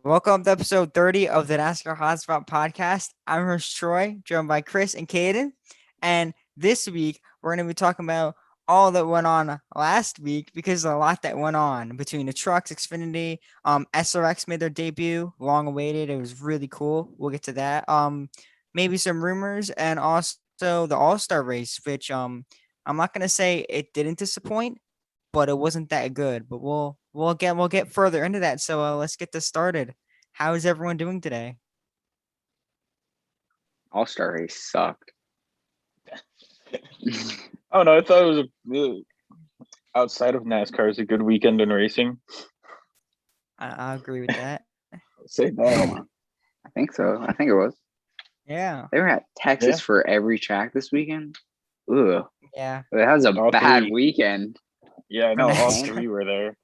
Welcome to episode 30 of the NASCAR Hotspot podcast. I'm your host, Troy, joined by Chris and Caden. And this week, we're going to be talking about all that went on last week because there's a lot that went on between the trucks, Xfinity, SRX made their debut, long awaited. It was really cool. We'll get to that. Maybe some rumors and also the All-Star race, which I'm not going to say it didn't disappoint, but it wasn't that good. But we'll get further into that. So let's get this started. How is everyone doing today? All-Star race sucked. Oh no, I thought it was outside of NASCAR, it was a good weekend in racing. I agree with that. Say that. I think so. I think it was. Yeah. They were at Texas for every track this weekend. Ugh. Yeah. That was a All bad three. weekend. Yeah, I know all NASCAR. three were there.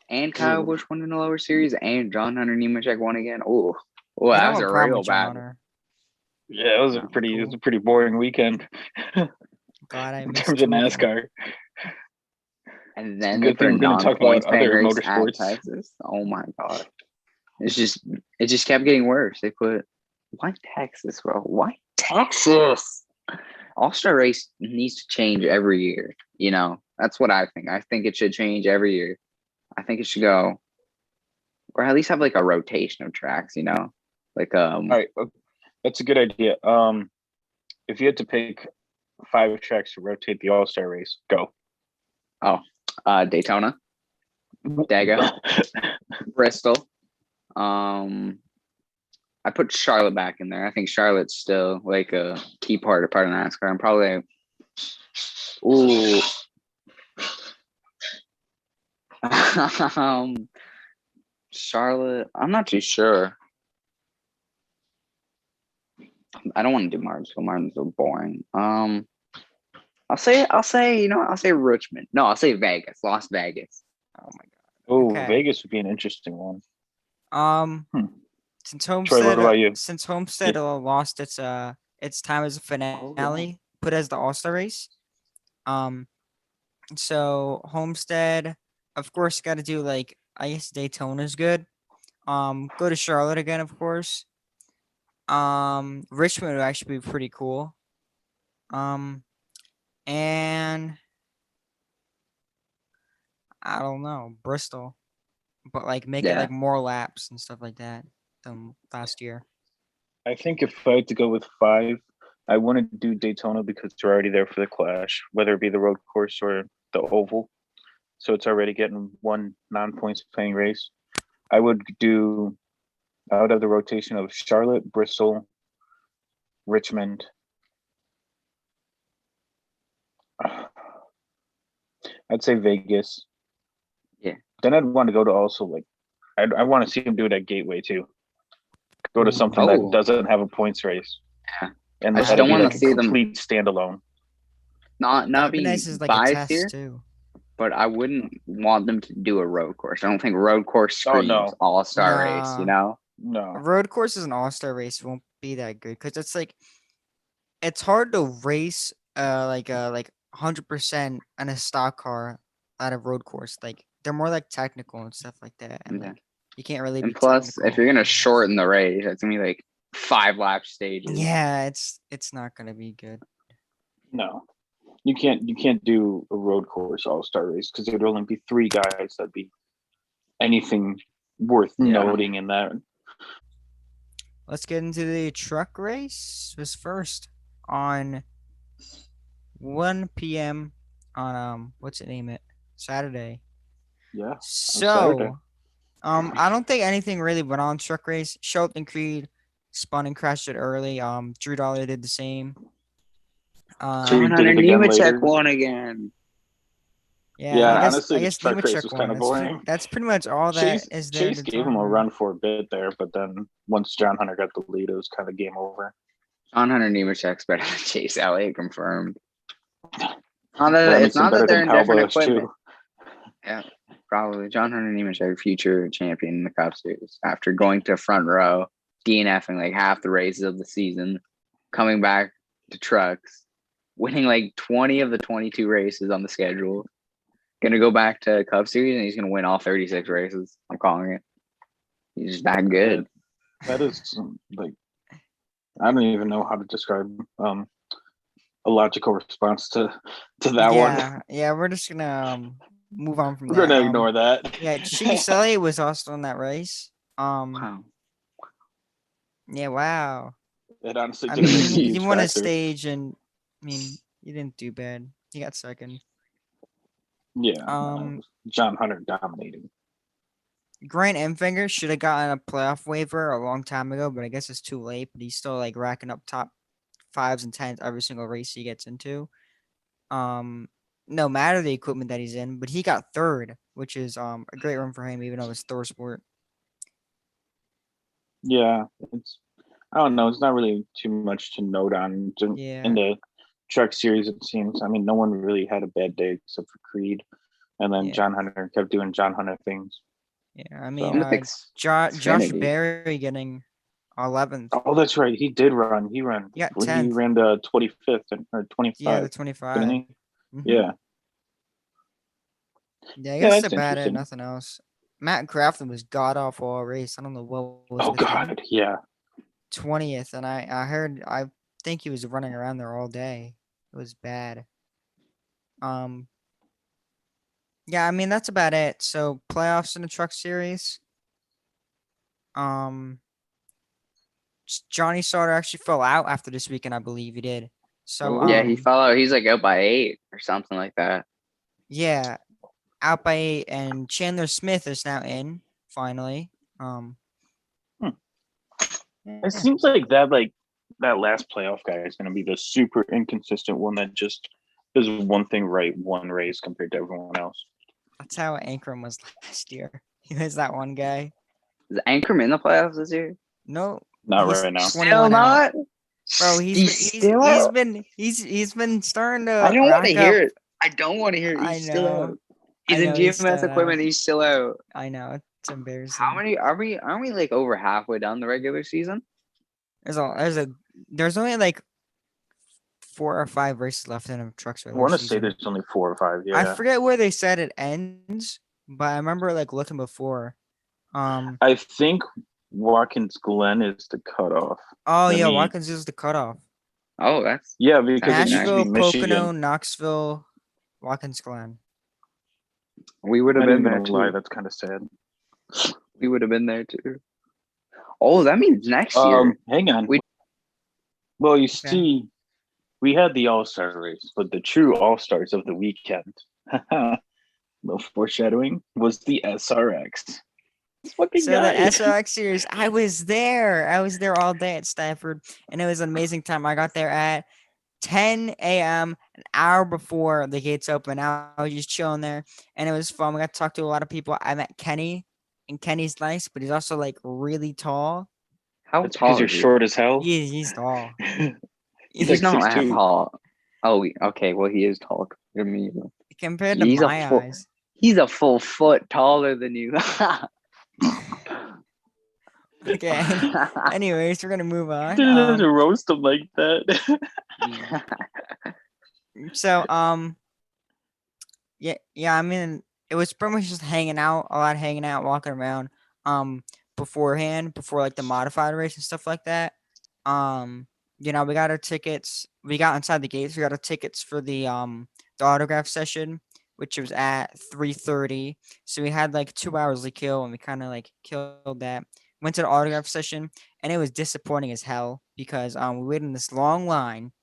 And Kyle Busch won in the lower series, and John Hunter Nemechek won again. Oh, I that don't was have a a problem real with John bad. Hunter. Yeah, it was a pretty boring weekend Glad I in missed terms of two of them. NASCAR. And It's a then good they put a thing we're gonna talk non-points about paying other race at motorsports. Texas. Oh my god, it just kept getting worse. They put why Texas, bro? Why Texas? All-Star race needs to change every year. You know, that's what I think. I think it should change every year. I think it should go, or at least have like a rotation of tracks. You know, like All right, that's a good idea. If you had to pick 5 tracks to rotate the All-Star race, go. Daytona, Dago, Bristol. I put Charlotte back in there. I think Charlotte's still like a key part of NASCAR. I'm probably Charlotte. I'm not too sure. I don't want to do Martinsville. Martinsville boring. I'll say Richmond. No, I'll say Vegas. Las Vegas. Oh my god. Oh, Okay. Vegas would be an interesting one. Since Troy, what about you? Homestead lost its time as a finale, put as the All-Star race. So Homestead, of course, got to do like I guess Daytona's good. Go to Charlotte again, of course. Richmond would actually be pretty cool. And I don't know, Bristol, but like make it like more laps and stuff like that than last year. I think if I had to go with 5, I want to do Daytona because we're already there for the Clash, whether it be the road course or the oval. So it's already getting one non-points paying race. I would have the rotation of Charlotte, Bristol, Richmond. I'd say Vegas. Yeah. Then I'd want to go to also like I want to see him do it at Gateway too. Go to something that doesn't have a points race. Yeah. And I just don't want to see them complete standalone. Not being nice as like biased a test here, too. but I wouldn't want them to do a road course. I don't think road course screams All-Star race. You know, a road course is an All-Star race won't be that good because it's like it's hard to race like 100% on a stock car at a road course. Like they're more like technical and stuff like that, and like you can't really. And be plus, technical. if you're gonna shorten the race, it's gonna be like 5 lap stages. Yeah, it's not gonna be good. No, you can't do a road course All-Star race because there'd only be 3 guys that'd be anything worth noting in that. Let's get into the truck race. It was first on 1 p.m. on what's it name it? Saturday. Yeah. So I don't think anything really went on truck race. Shelton Creed spun and crashed it early. Drew Dollar did the same. John Hunter Nemechek won again. Yeah, honestly, I guess truck race was kind of boring. That's pretty much all that is there. Chase gave him a run for a bit there, but then once John Hunter got the lead, it was kind of game over. John Hunter Nemechek's better than Chase Elliott, confirmed. It's not that they're in different equipment. Too. Yeah, probably. John Hunter Nemechek, future champion in the Cup Series, after going to front row, DNFing like half the races of the season, coming back to trucks, winning like 20 of the 22 races on the schedule. Going to go back to Cup Series and he's going to win all 36 races. I'm calling it. He's that good. That is like, I don't even know how to describe a logical response to that one. Yeah, we're just gonna move on from We're there. gonna ignore that. Yeah, Chase Elliott was also in that race. Wow. Yeah, wow. It honestly I didn't mean, make a he huge won a factor. stage, and I mean, he didn't do bad. He got second. Yeah, John Hunter dominating. Grant Enfinger should have gotten a playoff waiver a long time ago, but I guess it's too late. But he's still like racking up top 5s and 10s every single race he gets into. No matter the equipment that he's in, but he got third, which is a great run for him, even though it's third sport. Yeah, I don't know. It's not really too much to note on in the truck series. It seems. I mean, no one really had a bad day except for Creed, and then John Hunter kept doing John Hunter things. Yeah, I mean, Josh Berry getting 11th. Oh, that's right. He did run. He ran. Yeah, he ran the 25th or 25. Yeah, the 25. Mm-hmm. Yeah. Yeah, I guess that's about it. Nothing else. Matt Crafton was god awful all race. I don't know what was. Oh God, yeah. 20th, and I think he was running around there all day. It was bad. Yeah, I mean that's about it. So playoffs in the truck series. Johnny Sauter actually fell out after this weekend, I believe he did. So yeah, he fell out. He's like out by 8 or something like that. Yeah, out by 8, and Chandler Smith is now in finally. It seems like that last playoff guy is going to be the super inconsistent one that just does one thing right one race compared to everyone else. That's how Ankrum was last year. He was that one guy. Is Ankrum in the playoffs this year? No, not right now. Still not. Bro, he's been starting to. I don't want to hear it. I don't want to hear it. I He's still out. know. He's in GMS equipment. He's still out. I know. It's embarrassing. How many are we? Aren't we like over halfway down the regular season? There's only like 4 or 5 races left in a truck's regular season. I want to say there's only 4 or 5. Yeah. I forget where they said it ends, but I remember like looking before. I think Watkins Glen is the cutoff. Oh yeah, Watkins is the cutoff. Oh, that's because Nashville, Pocono, Knoxville, Watkins Glen. We would have been there too. That's kind of sad. We would have been there too. Oh, that means next year. Hang on. Well, you see, we had the All-Star race, but the true All-Stars of the weekend, no foreshadowing, was the SRX. So the SRX series, I was there all day at Stafford, and it was an amazing time. I got there at 10 a.m., an hour before the gates open. I was just chilling there, and it was fun. We got to talk to a lot of people. I met Kenny, and Kenny's nice, but he's also like really tall. How That's tall? Because you're short as hell. He's tall. He's like not that tall. Oh, okay. Well, he is tall compared to my eyes. He's a full foot taller than you. Okay. Anyways, we're gonna move on. Didn't to roast him like that. So, yeah. I mean, it was pretty much just hanging out, walking around. Before like the modified race and stuff like that. We got our tickets. We got inside the gates. We got our tickets for the autograph session, which was at 3:30. So we had like 2 hours to kill, and we kind of like killed that. Went to the autograph session, and it was disappointing as hell because we waited in this long line,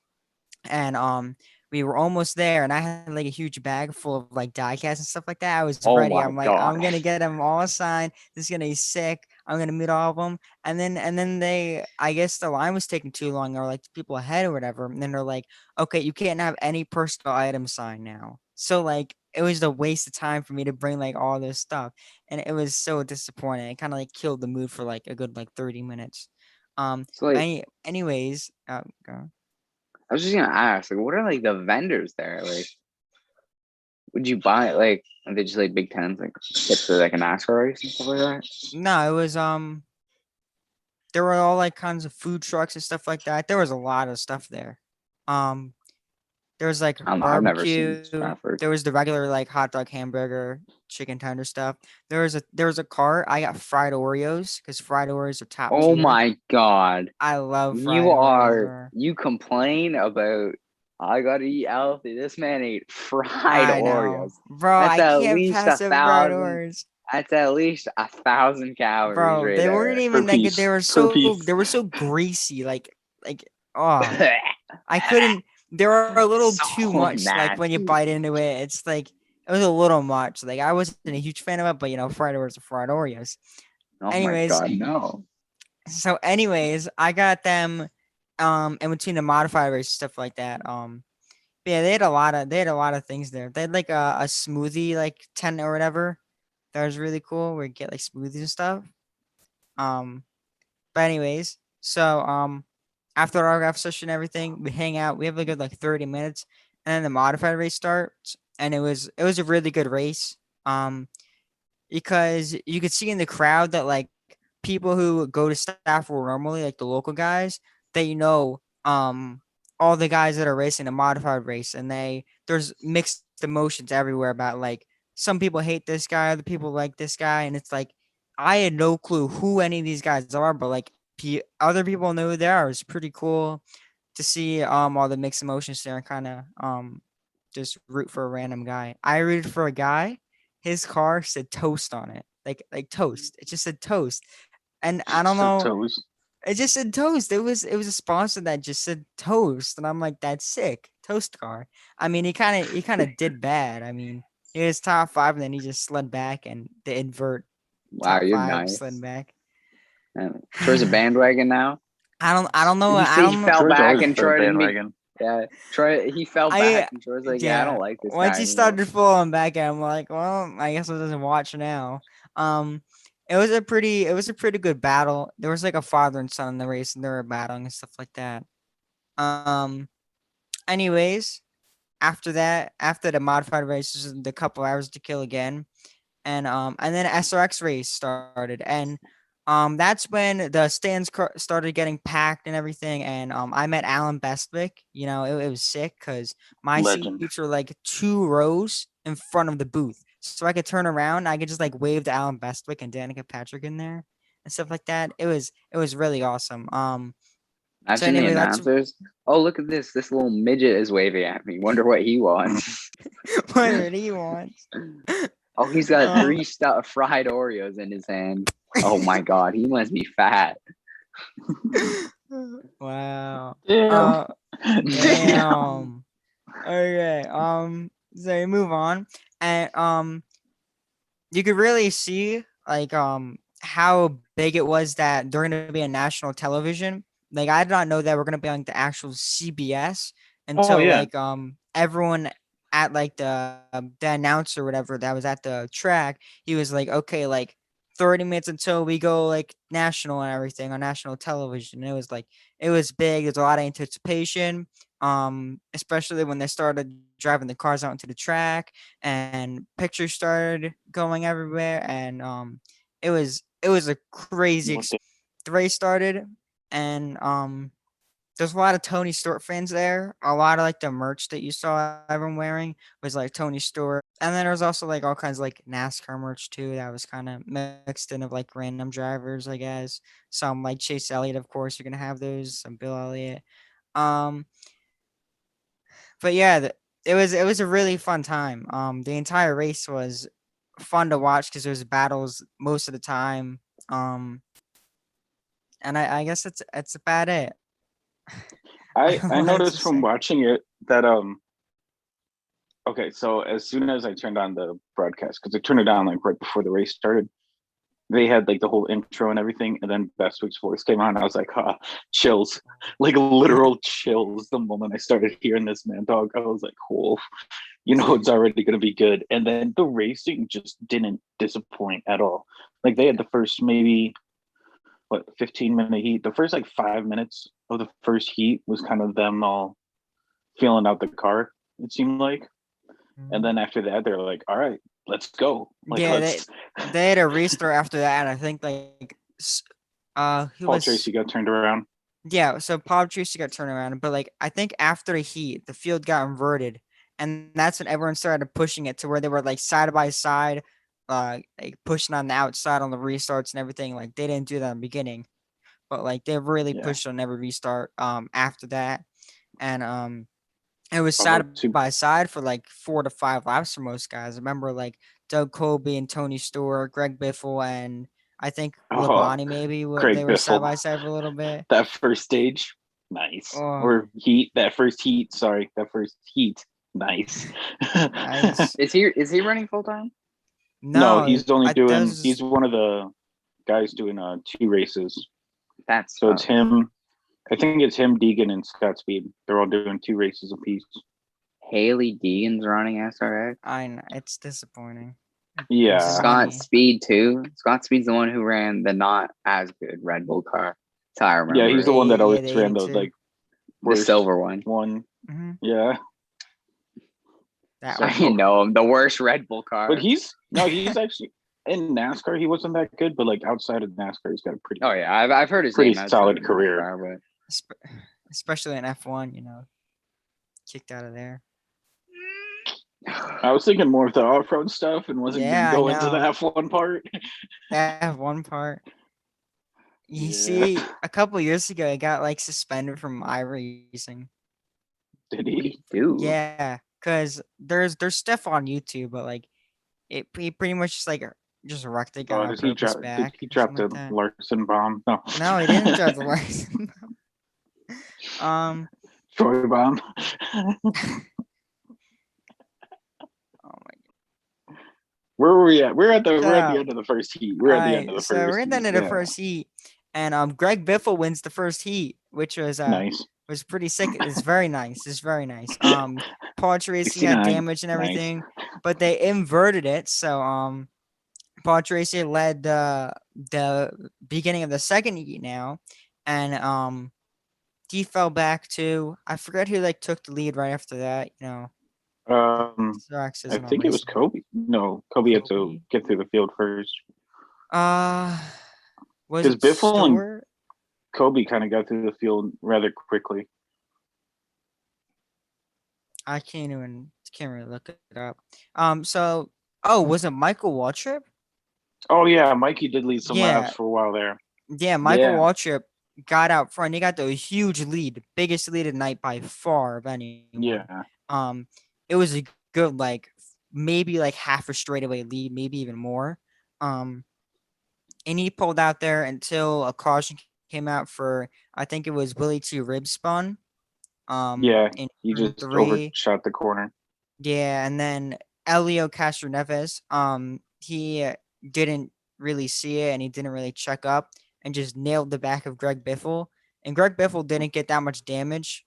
and we were almost there, and I had like a huge bag full of like die casts and stuff like that. I was ready. I'm like, I'm gonna get them all signed. This is gonna be sick. I'm gonna meet all of them. And then I guess the line was taking too long, or like people ahead or whatever. And then they're like, okay, you can't have any personal items signed now. So like it was a waste of time for me to bring like all this stuff, and it was so disappointing. It kind of like killed the mood for like a good like 30 minutes. So like, anyways, go. I was just gonna ask, like, what are like the vendors there? Like, would you buy like? Are they just like Big Tens, like tips for like a NASCAR race and stuff like that? No, it was there were all like kinds of food trucks and stuff like that. There was a lot of stuff there. There There was like I've never seen barbecue. Stafford. There was the regular like hot dog, hamburger, chicken tender stuff. There was a cart. I got fried Oreos because fried Oreos are top Oh tier. my God. I love fried Oreos. You complain about, I gotta eat healthy. This man ate fried I know, Oreos. bro. That's I at can't least pass a up fried thousand. Oreos, That's at least 1,000 calories bro. right They weren't there. even Per that good. piece. Per piece. They were so greasy. Oh, I couldn't. They were a little too So much. Like when you nasty. bite into it, it's like it was a little much. Like I wasn't a huge fan of it, but fried Oreos are fried Oreos. Oh my Anyways, God, no. I got them in between the modified race stuff like that. But yeah, they had a lot of things there. They had like a smoothie like tent or whatever. That was really cool where you get like smoothies and stuff. Um but anyways, so after our autograph session and everything, we hang out. We have a good like 30 minutes and then the modified race starts and it was a really good race. Because you could see in the crowd that like people who go to Stafford normally, like the local guys, they all the guys that are racing a modified race, and there's mixed emotions everywhere about like some people hate this guy, other people like this guy, and it's like I had no clue who any of these guys are, but like other people know who they are. It's pretty cool to see all the mixed emotions there and kind of just root for a random guy. I rooted for a guy. His car said toast on it, like toast. It just said toast, and I don't So know. toes. It just said toast. It was a sponsor that just said toast, and I'm like, that's sick. Toast car. I mean, he kind of did bad. I mean, he was top five, and then he just slid back, and the invert Wow, top you're five slid nice. back. Troy's a bandwagon now. I don't know. He I see he don't know. fell George back always and fell Troy didn't be. bandwagon. Yeah, Troy he fell I back and Troy's like, yeah, I don't yeah. like this Once guy he anymore. started falling back, I'm like, well, I guess I doesn't watch now. Um, it was a pretty good battle. There was like a father and son in the race, and they were battling and stuff like that. Um, anyways, after the modified races, the couple hours to kill again, and then SRX race started, and that's when the stands started getting packed and everything, and I met Alan Bestwick. It was sick because my Legend. seats were like 2 rows in front of the booth, so I could turn around, and I could just like wave to Alan Bestwick and Danica Patrick in there and stuff like that. It was really awesome. So Imagine the anyway, that's announcers. Oh, look at this! This little midget is waving at me. Wonder what he wants. what did he want. Oh, he's got Um, three fried Oreos in his hand. Oh my God, he must be fat. wow. Damn. Damn. Okay. So we move on, and you could really see like how big it was that they're gonna be on national television. Like I did not know that we're gonna be on the actual CBS Oh until yeah. like everyone at like the announcer or whatever that was at the track. He was like, okay, like 30 minutes until we go like national and everything on national television. It was big. There's a lot of anticipation. Especially when they started driving the cars out into the track and pictures started going everywhere, and it was a crazy the race started, and there's a lot of Tony Stewart fans there. A lot of like the merch that you saw everyone wearing was like Tony Stewart, and then there was also like all kinds of like NASCAR merch too that was kind of mixed in of like random drivers, I guess. Some like Chase Elliott, of course, you're gonna have those. Some Bill Elliott. um but yeah, it was a really fun time. The entire race was fun to watch because there was battles most of the time. Um, and I guess it's about it. I I don't I know what else to noticed from say. watching it that okay, so as soon as I turned on the broadcast, because I turned it on like right before the race started, they had like the whole intro and everything, and then Bestwick's voice came on. I was like, chills, like literal chills. The moment I started hearing this man talk, I was like, cool, it's already going to be good. And then the racing just didn't disappoint at all. Like they had the first maybe 15-minute heat. The first like 5 minutes of the first heat was kind of them all feeling out the car. It seemed like. And Mhm. then after that, they're like, all right, let's go. Like, Yeah, let's. they had a restart after that. I think like who Paul was Tracy got turned around. Yeah, so Bob Tracy got turned around, but like I think after the heat, the field got inverted, and that's when everyone started pushing it to where they were like side by side, like pushing on the outside on the restarts and everything. Like they didn't do that in the beginning, but like they really Yeah. pushed on every restart after that, and it was Although side by side for like 4 to 5 laps for most guys. I remember like Doug Colby and Tony Stewart, Greg Biffle, and I think oh, Labonte maybe they Craig were side Biffle, by side for a little bit. that first stage, nice. Oh, Or heat, that first heat. Sorry, that first heat, nice. nice. Is he running full time? No, No, he's only I doing. does He's one of the guys doing 2 races. That's So it's him. I think it's him, Deegan, and Scott Speed. They're all doing 2 races apiece. Haley Deegan's running SRX. I know it's disappointing. Yeah. It's Scott funny. Speed too. Scott Speed's the one who ran the not as good Red Bull car. That's how I remember. Yeah, he's the one that always the ran the 82. the silver one. Mm-hmm. Yeah. That So- I one. didn't know him. The worst Red Bull car. But he's actually in NASCAR. He wasn't that good, but like outside of NASCAR, he's got a pretty Oh yeah, I've heard his pretty name. outside solid of career. NASCAR, Especially in F1, kicked out of there. I was thinking more of the off-road stuff and wasn't Yeah, I gonna go into the know. F1 part. That F1 part. You Yeah. see, a couple years ago, he got like suspended from iRacing. Did What do he? you do? Yeah, because there's stuff on YouTube, but like he pretty much just wrecked the guy Oh, on purpose did back he or drop something the like that. Larson bomb? No. No, he didn't drive the license. Troy bomb. Oh my Where were we at? We're at the So, end of the first heat. We're at the end of the so first we're at the end heat. of the Yeah. first heat, and Greg Biffle wins the first heat, which Nice. was pretty sick. It's very nice. It's very nice. Paul Tracy had 69. damage and Nice. everything, but they inverted it. So Paul Tracy led the beginning of the second heat now, and he fell back to I forget who like took the lead right after that. Xerox I isn't on think it was racing. Kobe. No, Kobe had to Kobe. get through the field first. Was Because it Biffle and Stewart? Kobe kind of got through the field rather quickly. I can't really look it up. Was it Michael Waltrip? Oh yeah, Mikey did lead some Yeah, laps for a while there. yeah. Michael Yeah. Waltrip got out front. He got the huge lead, biggest lead of the night by far of anyone. Yeah. It was a good maybe like half a straightaway lead, maybe even more. And he pulled out there until a caution came out for I think it was Willie T. Rib spun. Yeah, In he turn just 3. overshot the corner. Yeah, and then Elio Castroneves, he didn't really see it and he didn't really check up and just nailed the back of Greg Biffle. And Greg Biffle didn't get that much damage.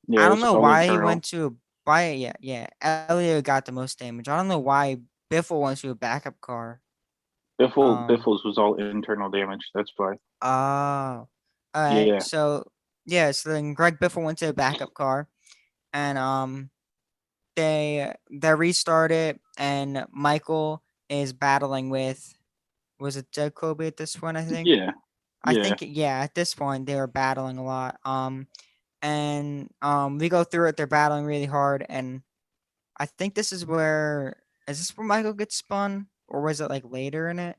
Yeah, I it don't was know all why he internal. went to buy it. Yeah. Elio got the most damage. I don't know why Biffle went to a backup car. Biffle's was all internal damage. That's why. Oh, all right. Yeah. So then Greg Biffle went to a backup car, and they restarted, and Michael is battling with was it Doug Kobe at this point? I think. Yeah. I Yeah. think at this point they were battling a lot. And we go through it. They're battling really hard, and I think this is where Michael gets spun, or was it like later in it?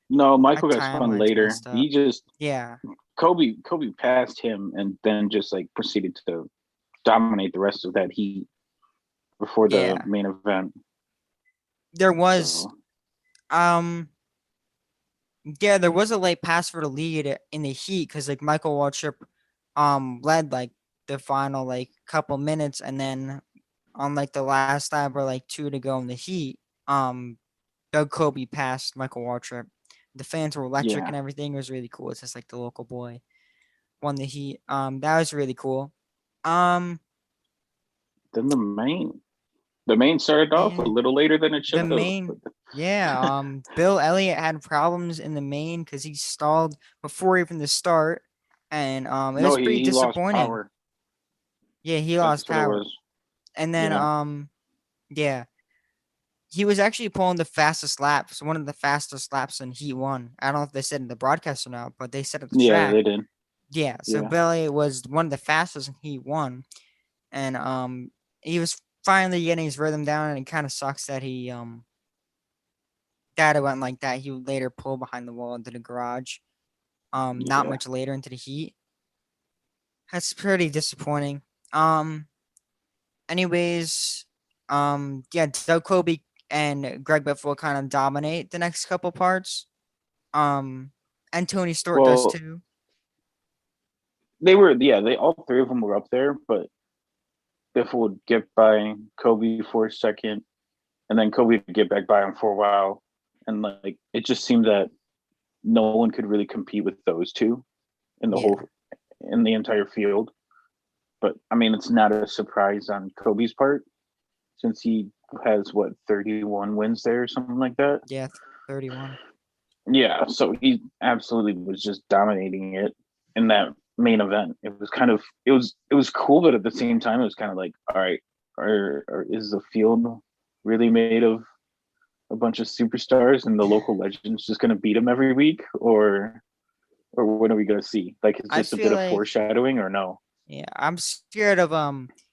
No, My Michael got spun timeline's later. messed up. He just Yeah. Kobe passed him and then just like proceeded to dominate the rest of that heat before the Yeah. main event. There was So, there was a late pass for the lead in the heat because like Michael Waltrip led like the final like couple minutes, and then on like the last lap or like 2 to go in the heat, Doug Kobe passed Michael Waltrip. The fans were electric yeah. and everything. It was really cool. It's just like the local boy won the heat. That was really cool. Then the main started off a Man, little later than it should the have. main, yeah. Bill Elliott had problems in the main because he stalled before even the start, and it No, was pretty he lost disappointing. power. Yeah, he That's lost what it power, was. and then Yeah. yeah, he was actually pulling the fastest laps, one of the fastest laps in Heat 1. I don't know if they said in the broadcast or not, but they said at the Yeah, track. they did. Yeah, so Yeah. Billy was one of the fastest and he won. And he was finally getting his rhythm down, and it kind of sucks that it went like that. He would later pull behind the wall into the garage. Not Yeah. much later into the heat. That's pretty disappointing. Um anyways, yeah, Doug Kobe and Greg Biffle kind of dominate the next couple parts. Um and Tony Stewart does Well, too. they were, yeah, they all three of them were up there, but Biff would get by Kobe for a second, and then Kobe would get back by him for a while, and like it just seemed that no one could really compete with those two in the Yeah. whole in the entire field. But I mean, it's not a surprise on Kobe's part since he has what 31 wins there or something like that. Yeah, 31. Yeah, so he absolutely was just dominating it in that main event. It was kind of it was cool, but at the same time, it was kind of like, all right, or is the field really made of a bunch of superstars and the local legends just going to beat him every week, or what are we going to see? Like, it's I just a bit feel of like foreshadowing, or no? yeah, I'm scared of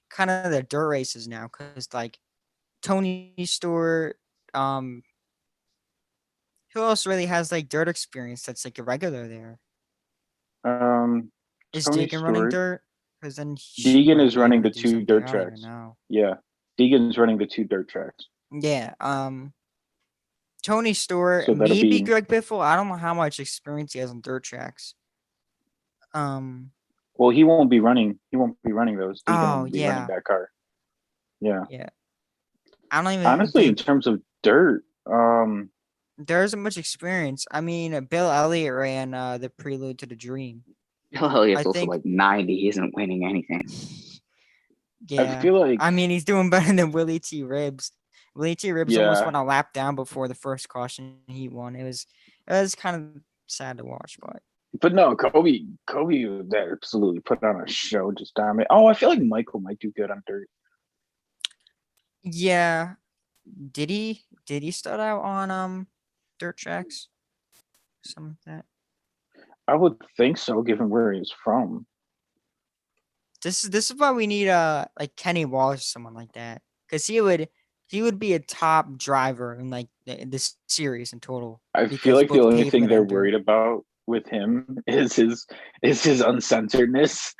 kind of the dirt races now cuz like Tony Stewart, um who else really has like dirt experience that's like a regular there? Um, Is Tony Deegan running Stewart, dirt? Because then she Deegan might is be able running to the do two something. dirt I don't even tracks. know. Yeah, Deegan's running the two dirt tracks. Yeah. Tony Stewart, So that'll maybe be, Greg Biffle. I don't know how much experience he has on dirt tracks. Um. well, he won't be running. He won't be running those. Deegan will Oh be running yeah, that car. Yeah. yeah. I don't even Honestly, in think terms of dirt, there isn't much experience. I mean, Bill Elliott ran the Prelude to the Dream. Bill I Elliott's also think. like 90. He isn't winning anything. I Yeah. feel like, I mean, he's doing better than Willie T. Ribbs. Willie T. Ribbs almost yeah, went a lap down before the first caution he won. It was kind of sad to watch, but but no, Kobe absolutely put on a show, just dominate. Oh, I feel like Michael might do good on dirt. yeah. Did he start out on dirt tracks? Something like that. I would think so, given where he's from. This is why we need like Kenny Wallace or someone like that. Because he would be a top driver in like this series in total. I feel Because like the both only thing pavement they're and dirt. worried about with him is his uncensoredness.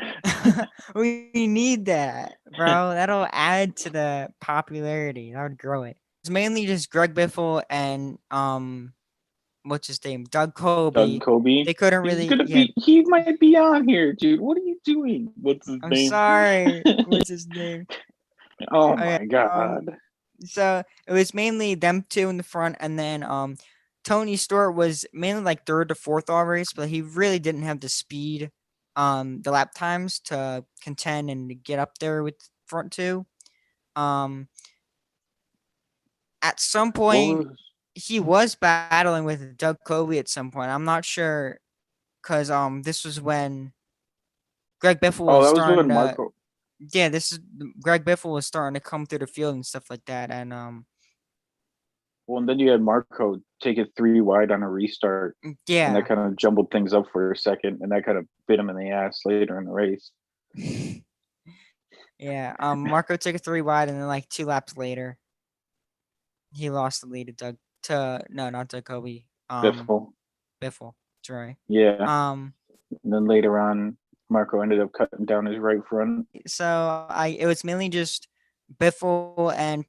We need that, bro. That'll add to the popularity. That would grow it. It's mainly just Greg Biffle and what's his name? Doug Doug Kobe. Kobe, They couldn't he's really gonna yeah. be. He might be on here, dude. What are you doing? What's his I'm name? sorry. What's his name? Oh Okay. my god. So it was mainly them two in the front, and then Tony Stewart was mainly like third to fourth all race, but he really didn't have the speed, the lap times to contend and get up there with front two. Um, at some What point, was? he was battling with Doug Kobe at some point. I'm not sure because this was when Greg Biffle Oh, was that was starting when to Marco. yeah, this is Greg Biffle was starting to come through the field and stuff like that, and Well, and then you had Marco take it three wide on a restart, and that yeah. kind of jumbled things up for a second, and that kind of bit him in the ass later in the race. Yeah, Marco took a three wide, and then like 2 laps later, he lost the lead to Doug. To no, not Doug Kobe. Biffle. Biffle. That's right. Yeah. Um, And then later on, Marco ended up cutting down his right front. so it was mainly just Biffle and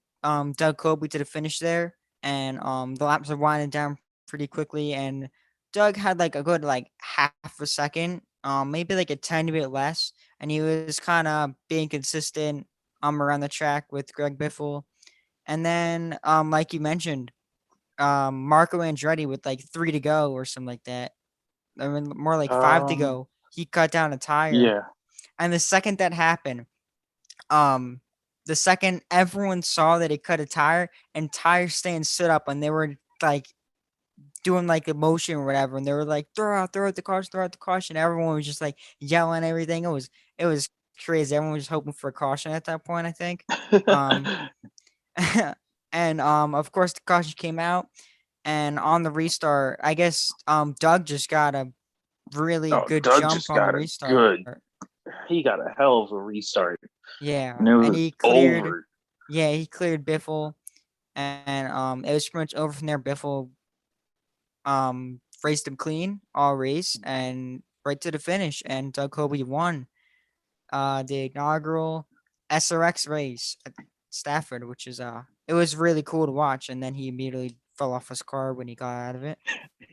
Doug Kobe to the finish there, and the laps are winding down pretty quickly, and Doug had like a good like half a second, maybe like a tiny bit less, and he was kind of being consistent around the track with Greg Biffle. And then, like you mentioned, Marco Andretti with like 3 to go or something like that. I mean, more like 5 to Um, go. He cut down a tire. yeah. And the second that happened, um, the second everyone saw that he cut a tire, entire stand stood up and they were like doing like a motion or whatever, and they were like, throw out the caution, throw out the caution. Everyone was just like yelling everything. It was crazy. Everyone was hoping for a caution at that point, I think. Um, and of course the caution came out, and on the restart, I guess Doug just got a really Oh, good Doug jump just on the got a restart. he got a hell of a restart. Yeah, And it and was he cleared. over. Yeah, he cleared Biffle, and it was pretty much over from there. Biffle raced him clean all race and right to the finish, and Doug Kobe won the inaugural SRX race at Stafford, which is it was really cool to watch. And then he immediately fell off his car when he got out of it.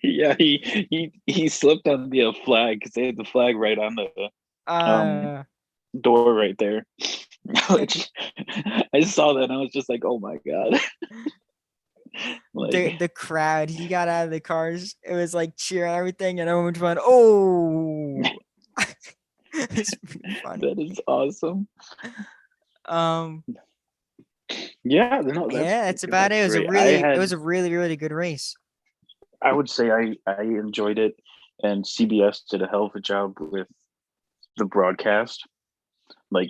Yeah, he slipped on the flag because they had the flag right on the Uh, door right there. Which I saw that and I was just like, oh my god. Like the crowd, he got out of the cars. It was like cheering and everything, and everyone went, "Oh!" It's pretty funny. that is awesome. Um, Yeah, no, yeah, that's about it. that's It was a great. really good race. I would say I enjoyed it, and CBS did a hell of a job with the broadcast. Like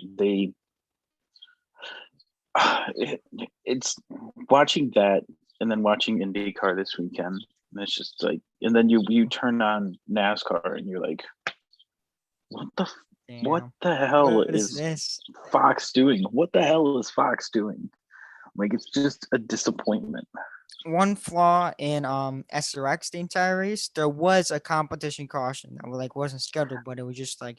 it's watching that and then watching IndyCar this weekend. And it's just like, and then you turn on NASCAR and you're like, what Damn, the hell what is is this? Fox doing? What the hell is Fox doing? Like, it's just a disappointment. One flaw in SRX the entire race, there was a competition caution that wasn't scheduled, but it was just like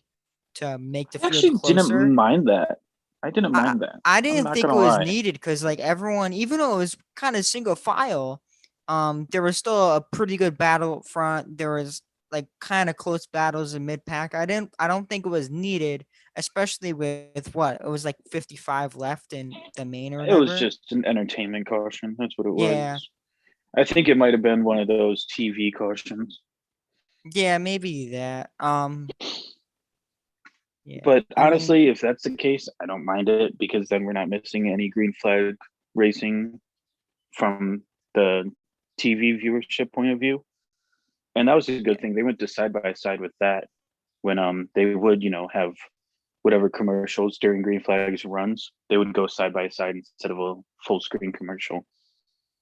to make the I field actually didn't closer. mind that. I didn't I mind that. I I'm didn't not think it gonna was lie. needed because like everyone, even though it was kind of single file, there was still a pretty good battle up front. There was like kind of close battles in mid pack. I don't think it was needed, especially with what it was like 55 left in the main or It was whatever. just an entertainment caution. That's what it Yeah, was. I think it might have been one of those TV cautions. yeah, maybe that. Yeah, But I mean, honestly, if that's the case, I don't mind it because then we're not missing any green flag racing from the TV viewership point of view. And that was a good yeah, thing. They went to side by side with that when they would, have whatever commercials during green flags runs, they would go side by side instead of a full screen commercial.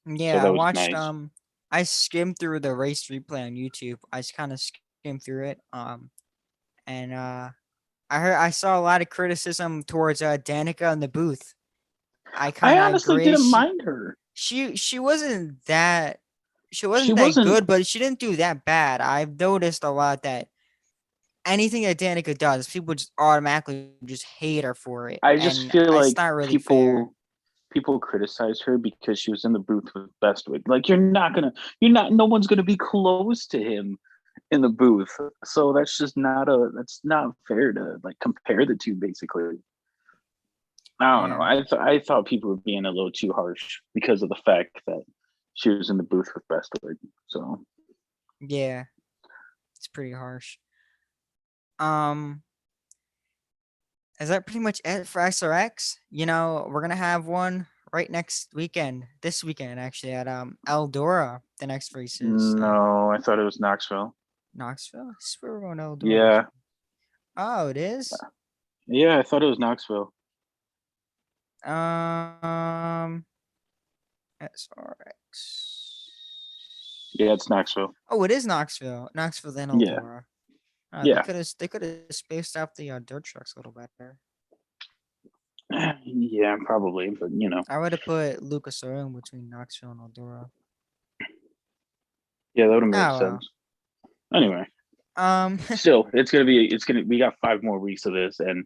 So yeah. I that was watched. nice. I skimmed through the race replay on YouTube. I just kind of skimmed through it. And I saw a lot of criticism towards Danica in the booth. I I kind of honestly agree. didn't mind her. She wasn't that She wasn't. good, but she didn't do that bad. I've noticed a lot that anything that Danica does, people just automatically just hate her for it, I just and feel it's like not really fair. people criticize her because she was in the booth with Bestwick. Like no one's gonna be close to him in the booth. So that's not fair to like compare the two basically. I don't know. Yeah, I thought people were being a little too harsh because of the fact that she was in the booth with Bestwick. So yeah, it's pretty harsh. Um, is that pretty much it for SRX? We're gonna have one right next weekend. This weekend, actually, at Eldora. The next race is no, I thought it was Knoxville. Knoxville. I swear we're going to Eldora. Yeah. Oh, it is. Yeah, I thought it was Knoxville. Um, SRX. Yeah, it's Knoxville. Oh, it is Knoxville. Knoxville, then Yeah. Eldora. Yeah. They could have spaced out the dirt trucks a little better. Yeah, probably, but I would have put Lucas Oil in between Knoxville and Eldora. yeah, that would have Oh made well. sense. Anyway, Um, still, we got 5 more weeks of this, and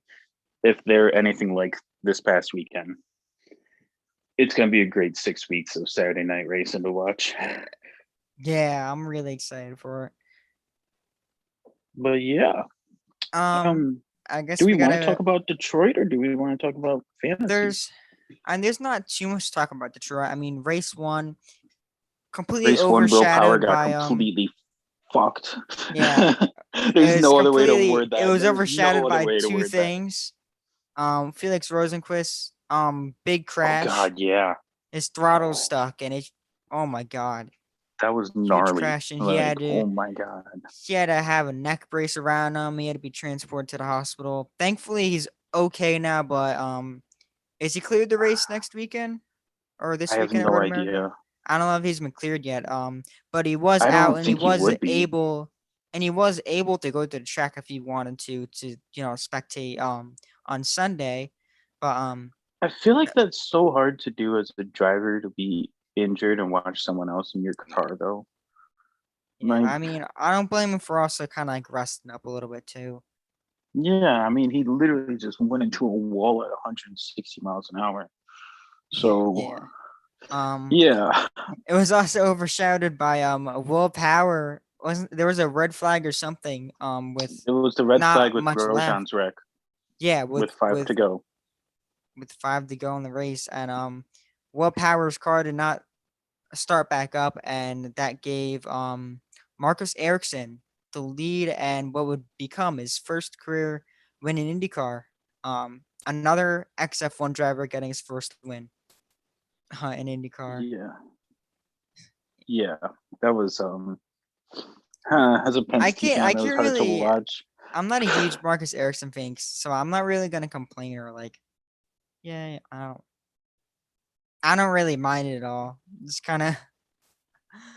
if they're anything like this past weekend, it's gonna be a great 6 weeks of Saturday night racing to watch. yeah, I'm really excited for it. But yeah, Um, I do guess we we want to gotta. talk about Detroit or do we want to talk about fantasy? There's not too much to talk about Detroit. I mean, race one completely Race 1, Will Power overshadowed got by completely fucked. yeah, There's no other way to word it that. was There's no overshadowed other by way to two word that. things. Felix Rosenquist, big Oh crash. God, yeah, His throttle stuck, and oh my god, that was huge gnarly. crash, and Like, oh my God. he had to have a neck brace around him. He had to be transported to the hospital. Thankfully, he's okay now. But is he cleared the race next weekend or I this have weekend at no Road America? idea. I don't know if he's been cleared yet. But he was I out don't and he think he was would be. and he was able to go to the track if he wanted to spectate on Sunday, but I feel like that's so hard to do as a driver, to be injured and watch someone else in your car, though. yeah, Like, I mean, I don't blame him for also kind of like resting up a little bit too. yeah, I mean, he literally just went into a wall at 160 miles an hour. So, Yeah. Um, yeah, it was also overshadowed by Will Power. Wasn't there was a red flag or something with it was the red flag not with much left. Grosjean's wreck Yeah, with 5 to go. with 5 to go in the race, and Will Power's car did not start back up, and that gave Marcus Ericsson the lead and what would become his first career win in IndyCar. Another XF1 driver getting his first win in IndyCar. Yeah, yeah, that was as a Penske fan, I that was can't hard to really. watch. I'm not a huge Marcus Ericsson fan, so I'm not really gonna complain or like, yeah, I don't really mind it at all. It's kind of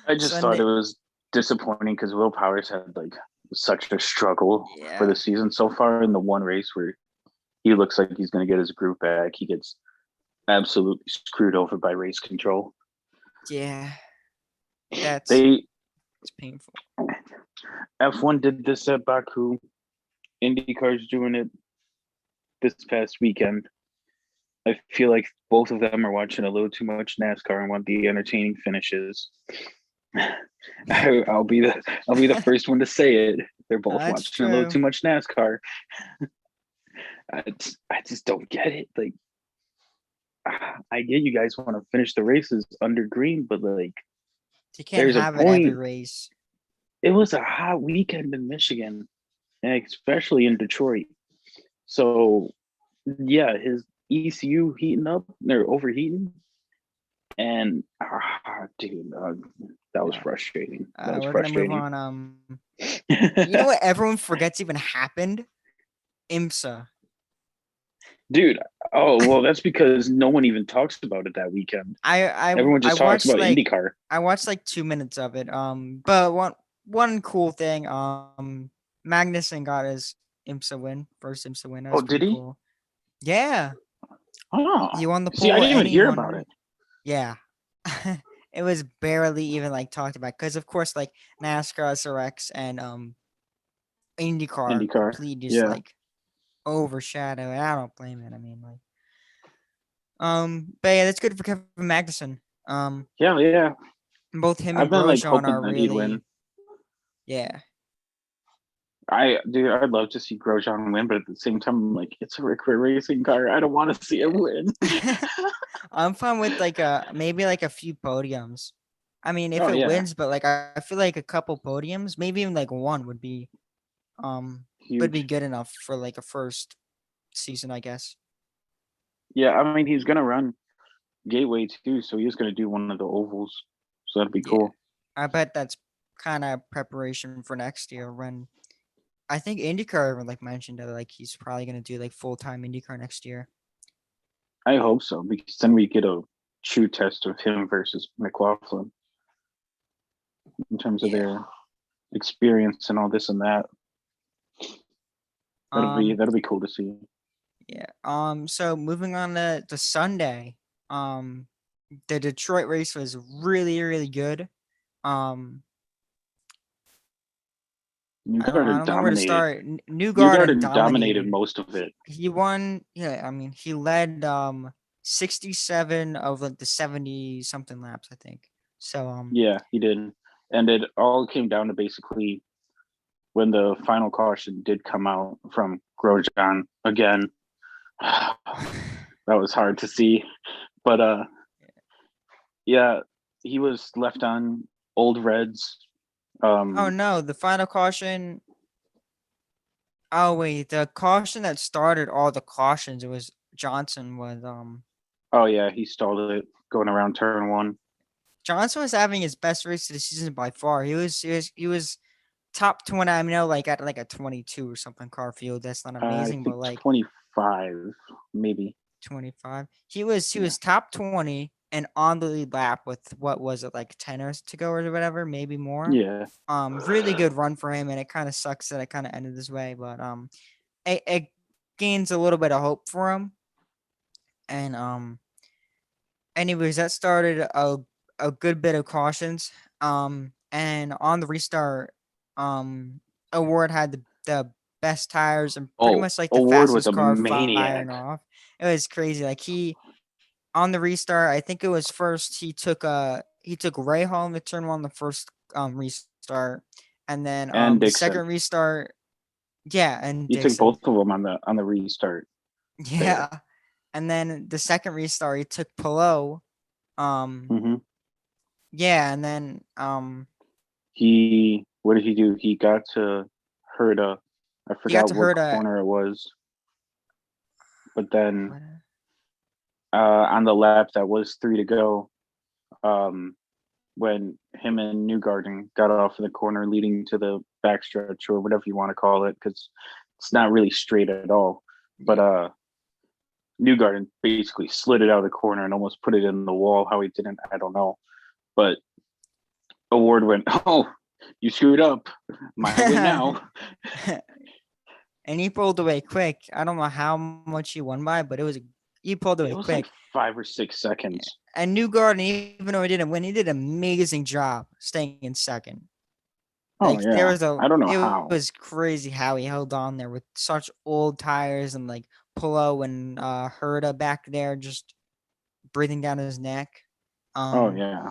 I just thought Sunday. it was disappointing because Will Powers had like such a struggle for Yeah, the season so far. In the one race where he looks like he's going to get his group back, he gets absolutely screwed over by race control. yeah, that's They it's painful. F1 did this at Baku. IndyCar's doing it this past weekend. I feel like both of them are watching a little too much NASCAR and want the entertaining finishes. I'll be the first one to say it. They're both That's watching a little true. too much NASCAR. I just don't get it. Like, I get you guys want to finish the races under green, but like, You can't there's a have it every point. race. It was a hot weekend in Michigan, and especially in Detroit. So yeah, his ECU heating up, they're overheating, and dude, that was frustrating. That was We're gonna move frustrating. on. You know what everyone forgets even happened? IMSA. Dude, oh well, that's because no one even talks about it that weekend. Everyone I just talks watched about like IndyCar. 2 minutes of it. But one cool thing. Magnussen got his IMSA win, first IMSA win. That Oh, was did pretty he? cool. Yeah, he Oh, won the see, I pole didn't and even he hear won the about race. it. Yeah. It was barely even like talked about because of course like NASCAR, SRX, and IndyCar IndyCar, completely just yeah, like overshadow. And I don't blame it. I mean like but yeah, that's good for Kevin Magnussen. Um, yeah, yeah. both him I've and been like Grosjean hoping are that he'd win. really yeah. Dude, I'd love to see Grosjean win, but at the same time, I'm like, it's a Rick racing car. I don't want to see him win. I'm fine with like maybe like a few podiums. I mean, if Oh it yeah, wins, but like I feel like a couple podiums, maybe even like one would be huge. good enough for like a first season, I guess. Yeah, I mean, he's gonna run Gateway too, so he's gonna do one of the ovals. So that'd be Yeah. cool. I bet that's kind of preparation for next year when I think IndyCar even like mentioned that like he's probably gonna do like full time IndyCar next year. I hope so, because then we get a true test of him versus McLaughlin in terms of Yeah. their experience and all this and that. Um. That'll be cool to see. Yeah. So moving on to Sunday. Um. The Detroit race was really really good. Um. I Newgarden don't know where to dominated. start. Newgarden Newgarden dominated dominated. most of it. He won. Yeah. I mean, he led 67 of like the 70 something laps, I think. So Yeah, he did. And it all came down to basically when the final caution did come out from Grosjean again. That was hard to see. But yeah, he was left on old reds. Oh no, the final caution. Oh wait, the caution that started all the cautions. It was Johnson was Oh yeah, he stalled it going around turn one. Johnson was having his best race of the season by far. He was top 20. I know like at like a 22 or something car field. That's not I amazing, but think like 25, maybe. 25. He was Yeah. top 20 and on the lead lap with what was it, like 10 or to go or whatever, maybe more. Yeah. Really good run for him, and it kind of sucks that it kind of ended this way, but it gains a little bit of hope for him. And anyways, that started a good bit of cautions. And on the restart, Award had the best tires and pretty Oh, much like the Award was fastest a car maniac. firing off. It was crazy. Like he on the restart, I think it was first he took Ray Hall in the turn one the first restart, and then And the Dixon. second restart, yeah, and He took Dixon, both of them on the restart. yeah, and then the second restart he took Pillow, Mm-hmm. yeah, and then What did he do? He got to Herta. I he got forgot to what Herta. corner it was, but then What? on the lap that was 3 to go, when him and Newgarden got off in the corner leading to the backstretch or whatever you want to call it, because it's not really straight at all. But Newgarden basically slid it out of the corner and almost put it in the wall. How he didn't, I don't know. But Award went, "Oh, you screwed up. My win now." And he pulled away quick. I don't know how much he won by, but he pulled away It was quick. like 5 or 6 seconds. And Newgarden, even though he didn't win, he did an amazing job staying in second. Oh Like yeah, I don't know it how. was crazy how he held on there with such old tires and like Polo and Herta back there just breathing down his neck. Oh yeah,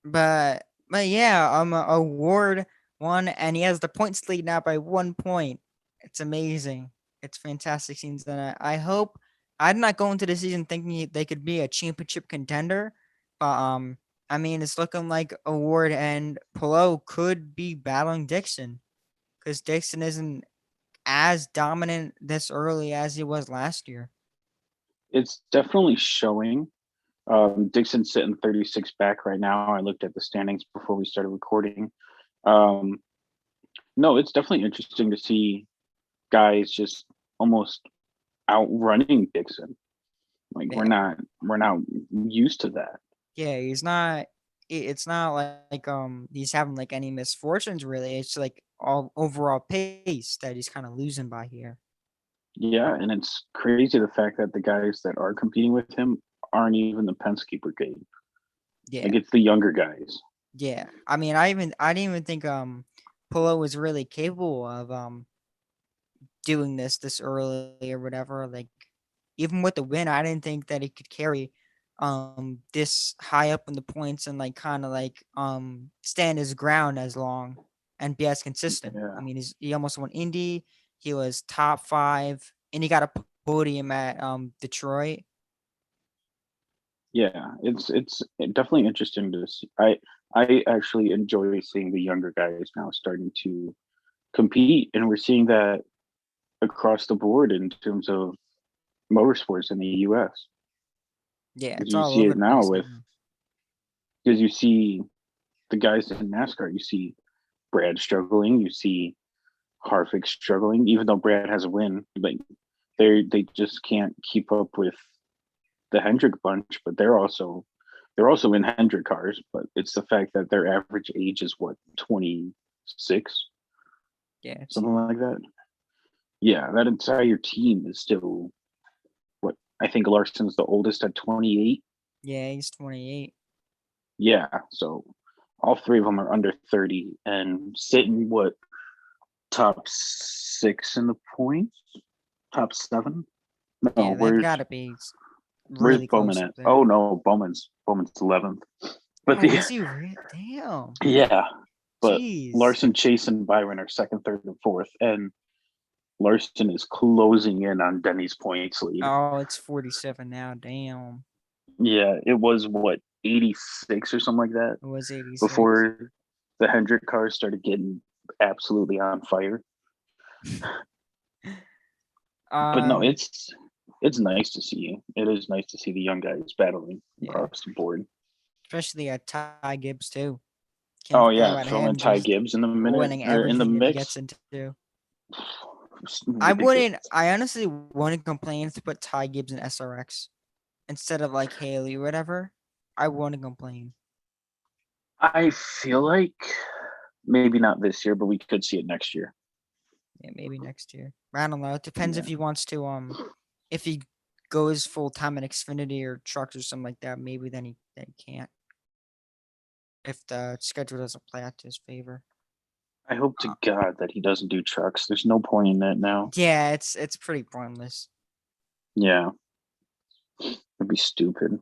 But yeah, Award won, and he has the points lead now by 1 point. It's amazing. It's fantastic scenes. And I hope I'm not going to the season thinking they could be a championship contender, but I mean it's looking like Award and Pillow could be battling Dixon because Dixon isn't as dominant this early as he was last year. it's definitely showing. Dixon's sitting 36 back right now. I looked at the standings before we started recording. Um, no, it's definitely interesting to see guys just almost outrunning Dixon. Like Yeah. we're not used to that. Yeah, he's not. It's not like he's having like any misfortunes really. It's like all overall pace that he's kind of losing by here. Yeah, and it's crazy the fact that the guys that are competing with him aren't even the Penske brigade. Yeah, Like it's the younger guys. yeah. I mean, I didn't even think Polo was really capable of doing this early or whatever. Like even with the win, I didn't think that he could carry this high up in the points and like kind of like stand his ground as long and be as consistent. Yeah. I mean, he almost won Indy. He was top 5 and he got a podium at Detroit. Yeah, it's definitely interesting to see. I actually enjoy seeing the younger guys now starting to compete, and we're seeing that across the board in terms of motorsports in the U.S. Yeah, Because it's you all see over it the now place with now. because you see the guys in NASCAR. You see Brad struggling. You see Harvick struggling, even though Brad has a win. Like they just can't keep up with the Hendrick bunch, but they're also in Hendrick cars, but it's the fact that their average age is what, 26, Yeah, it's something like that. Yeah, that entire team is still what I think Larson's the oldest at 28. yeah, he's 28. Yeah, so all three of them are under 30 and sitting what, top 6 in the points, top 7. No, Yeah, they've got to be where's really Bowman close up at? there. Oh no, Bowman's 11th. But Oh, the is he? Damn. yeah, but Jeez. Larson, Chase, and Byron are second, third, and fourth, and Larson is closing in on Denny's points lead. Oh, it's 47 now. Damn. Yeah, it was what, 86 or something like that It was 86. before the Hendrick cars started getting absolutely on fire. But no, Um, it's nice to see. It is nice to see the young guys battling yeah, across the board. especially Ty Gibbs too. Can't Oh forget yeah, about throw in him Ty just Gibbs in the minute winning or in the everything that he mix. gets into. Ridiculous. I honestly wouldn't complain to put Ty Gibbs in SRX. instead of like Haley or whatever, I wouldn't complain. I feel like maybe not this year, but we could see it next year. Yeah, maybe next year. I don't know. It depends Yeah. if he wants to if he goes full time in Xfinity or trucks or something like that, maybe then he can't. If the schedule doesn't play out to his favor. I hope to God that he doesn't do trucks. There's no point in that now. Yeah, it's pretty pointless. Yeah. It'd be stupid.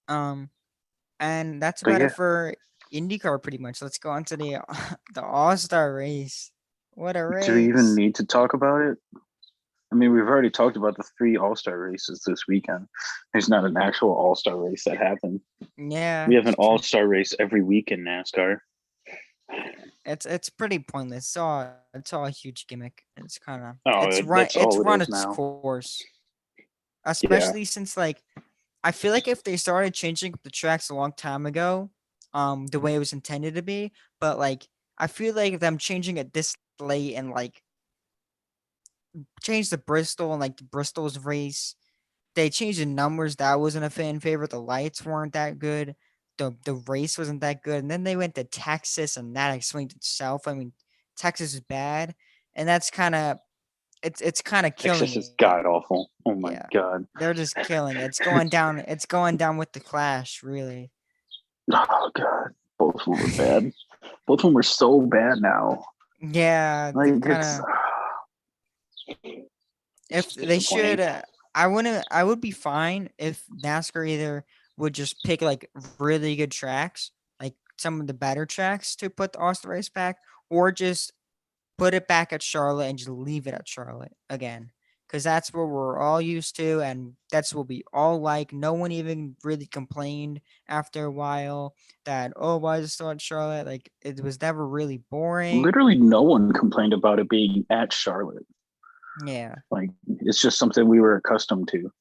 And that's But about yeah. it for IndyCar pretty much. Let's go on to the the All-Star race. What a race. Do we even need to talk about it? I mean, we've already talked about the 3 All-Star races this weekend. There's not an actual All-Star race that happened. Yeah. We have an All-Star race every week in NASCAR. It's pretty pointless. It's all a huge gimmick. It's kind of that's all it run is its now. course. Especially since like I feel like if they started changing up the tracks a long time ago, the way it was intended to be, but like I feel like them changing it this late and like change the Bristol and like the Bristol's race, they changed the numbers. That wasn't a fan favorite. The lights weren't that good. The race wasn't that good. And then they went to Texas and that explained itself. I mean, Texas is bad, and that's kind of it's kind of killing Texas is it. god awful. Oh my Yeah. God. They're just killing it. It's going down. It's going down with the Clash, really. Oh God. Both of them were bad. Both of them were so bad now. Yeah, Like they kind of. If they should, I would be fine if NASCAR either would just pick like really good tracks, like some of the better tracks to put the All-Star race back, or just put it back at Charlotte and just leave it at Charlotte again. Because that's what we're all used to, and that's what we all like. No one even really complained after a while that, oh, why is it still at Charlotte? Like, it was never really boring. Literally no one complained about it being at Charlotte. Yeah. Like, it's just something we were accustomed to.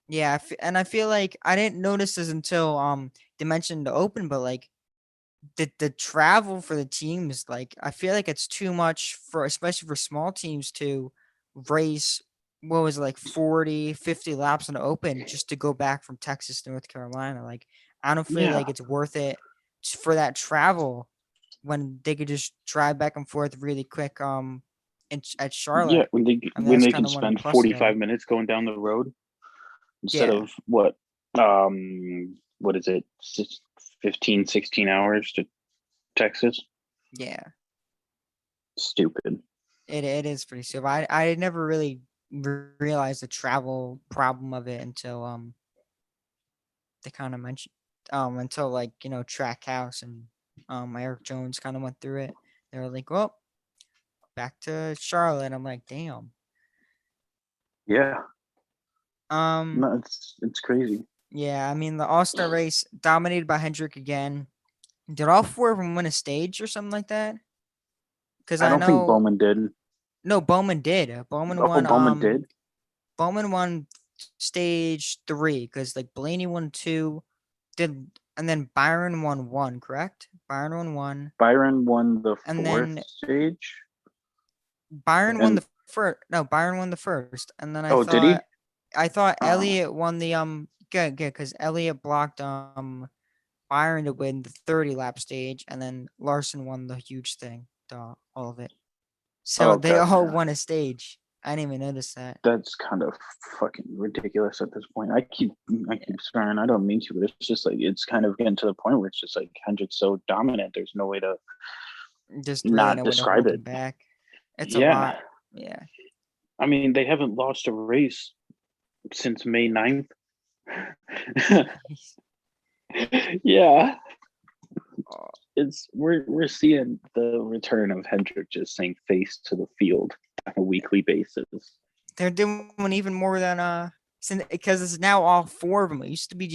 Yeah, and I feel like I didn't notice this until they mentioned the open, but like the travel for the teams, like I feel like it's too much for especially for small teams to race what was it, like 40, 50 laps in the open just to go back from Texas to North Carolina. Like I don't feel like it's worth it for that travel when they could just drive back and forth really quick at Charlotte. Yeah, when they I mean, that's can kind of one of the spend pluses of 45 it. minutes going down the road instead Yeah. of what is it, 15, 16 hours to Texas. Yeah. Stupid. It is pretty stupid. I never really realized the travel problem of it until they kind of mentioned until like Trackhouse and Eric Jones kind of went through it. They were like, well, back to Charlotte. I'm like, damn. Yeah. Um. No, it's crazy. Yeah, I mean the All-Star race dominated by Hendrick again. Did all 4 of them win a stage or something like that? Because I I don't think know Bowman did. no Bowman did. Bowman Oh, won. Bowman did. Bowman won stage 3 because like Blaney won 2, and then Byron won 1. Correct? Byron won 1. Byron won the And 4th then stage. Byron won the first. No, Byron won the first, and then Did he? I thought Elliott won the good because Elliott blocked Byron to win the 30 lap stage, and then Larson won the huge thing, all of it. So they all won a stage. I didn't even notice that. That's kind of fucking ridiculous at this point. I keep swearing. I don't mean to, but it's just like it's kind of getting to the point where it's just like Hendrick's so dominant. There's no way to just really not no way to describe hold him it. back. It's a lot. Yeah. I mean, they haven't lost a race since May 9th. Yeah. We're seeing the return of Hendrick just saying face to the field on a weekly basis. They're doing even more than because it's now all 4 of them. It used to be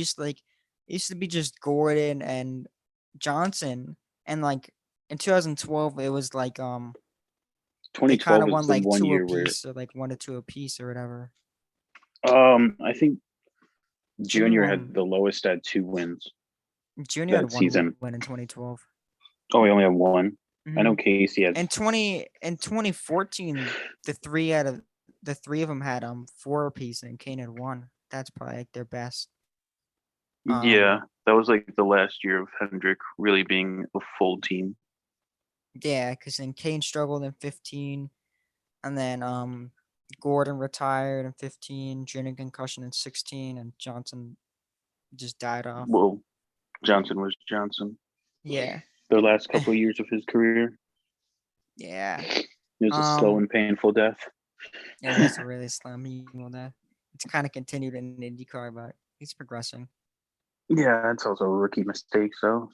just Gordon and Johnson, and like in 2012 it was like they kind of won like 2 apiece or like 1 to 2 apiece or whatever. I think Junior had the lowest at 2 wins. Junior had 1 win in 2012. Oh, he only had 1. Mm-hmm. I know Casey had. In 2014, the 3 of them had 4 apiece, and Kane had 1. that's probably like their best. Yeah, that was like the last year of Hendrick really being a full team. Yeah, because then Kane struggled in 15, and then Gordon retired in 15, Junior concussion in 16, and Johnson just died off. Well, Johnson was Johnson. Yeah. The last couple of years of his career. Yeah. It was a slow and painful death. It was a really slow and painful death. It's kind of continued in IndyCar, but he's progressing. Yeah, it's also a rookie mistake, so.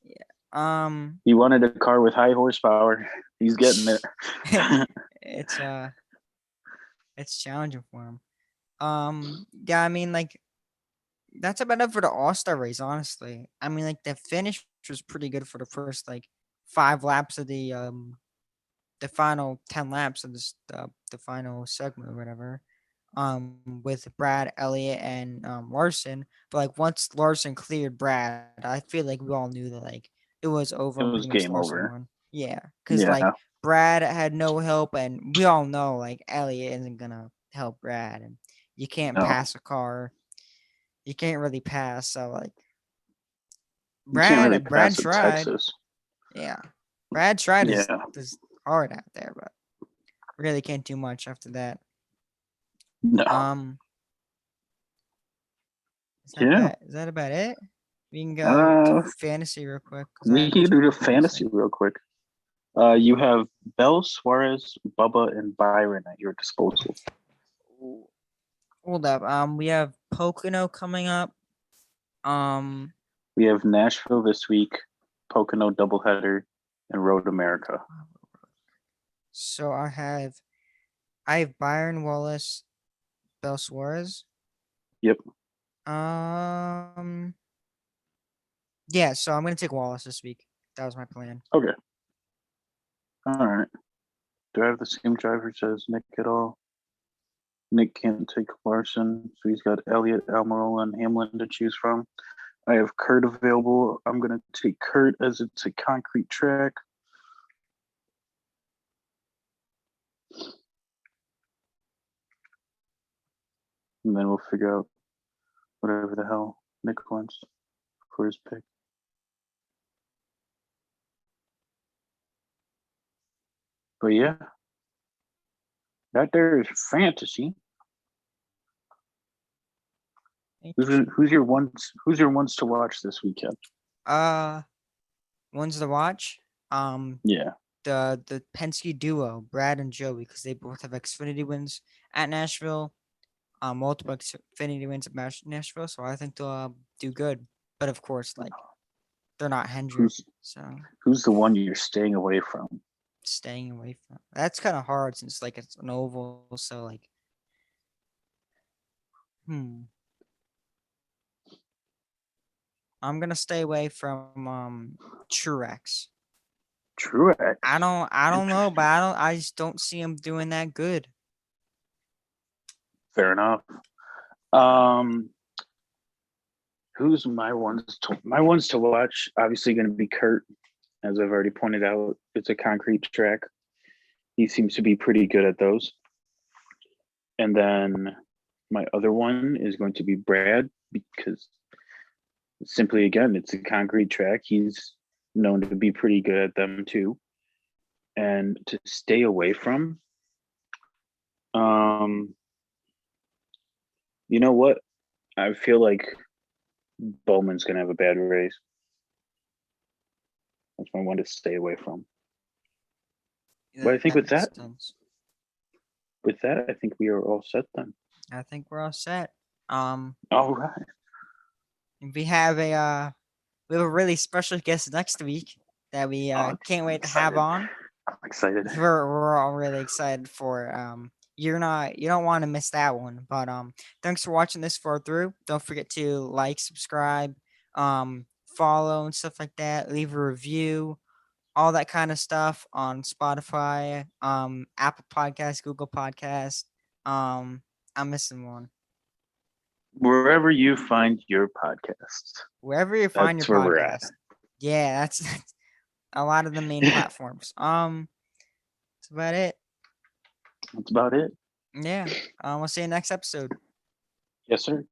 Yeah. He wanted a car with high horsepower. He's getting it. It's challenging for him. Yeah, I mean, like, that's about it for the All-Star race, honestly. I mean, like, the finish was pretty good for the first like 5 laps of the final 10 laps of this the final segment or whatever. With Brad, Elliott, and Larson. But like once Larson cleared Brad, I feel like we all knew that like it was over It and was pretty much game Larson over. won. Yeah, because Yeah. like Brad had no help, and we all know like Elliott isn't gonna help Brad, and you can't pass a car. You can't really pass, so like You can't really Brad pass at tried. Texas. Yeah, Brad tried Yeah. his hard out there, but really can't do much after that. No. Is that about it? We can go to fantasy real quick. We can do the fantasy real quick. You have Bell, Suarez, Bubba, and Byron at your disposal. Hold up. We have Pocono coming up. We have Nashville this week, Pocono doubleheader, and Road America. So I have Byron Wallace, Bell Suarez. Yep. Yeah, so I'm gonna take Wallace this week. That was my plan. Okay. All right. Do I have the same drivers as Nick at all? Nick can't take Larson, so he's got Elliott, Almirola, and Hamlin to choose from. I have Kurt available. I'm going to take Kurt as it's a concrete track. And then we'll figure out whatever the hell Nick wants for his pick. But yeah, that there is fantasy. Who's your ones to watch this weekend? Ones to watch. Yeah. The Penske duo, Brad and Joey, because they both have Xfinity wins at Nashville. Multiple Xfinity wins at Nashville, so I think they'll do good. But of course, like they're not Hendrick, so who's the one you're staying away from? Staying away from that's kind of hard since like it's an oval, so like I'm gonna stay away from Truex. Truex. I don't know, but I just don't see him doing that good. Fair enough. Who's my ones to watch? Obviously going to be Kurt, as I've already pointed out. It's a concrete track. He seems to be pretty good at those. And then my other one is going to be Brad, because simply again, it's a concrete track. He's known to be pretty good at them too. And to stay away from, you know what? I feel like Bowman's going to have a bad race. That's my one to stay away from. Yeah, but I think with that, I think we are all set then. I think we're all set. All right. We have a really special guest next week that we can't wait to have on. I'm excited. We're all really excited for. You don't want to miss that one. But thanks for watching this far through. Don't forget to like, subscribe, follow and stuff like that. Leave a review, all that kind of stuff on Spotify, Apple Podcasts, Google Podcasts. I'm missing one. Wherever you find your podcasts. Wherever you find your podcast. Yeah, that's a lot of the main platforms. That's about it. That's about it. Yeah. We'll see you next episode. Yes, sir.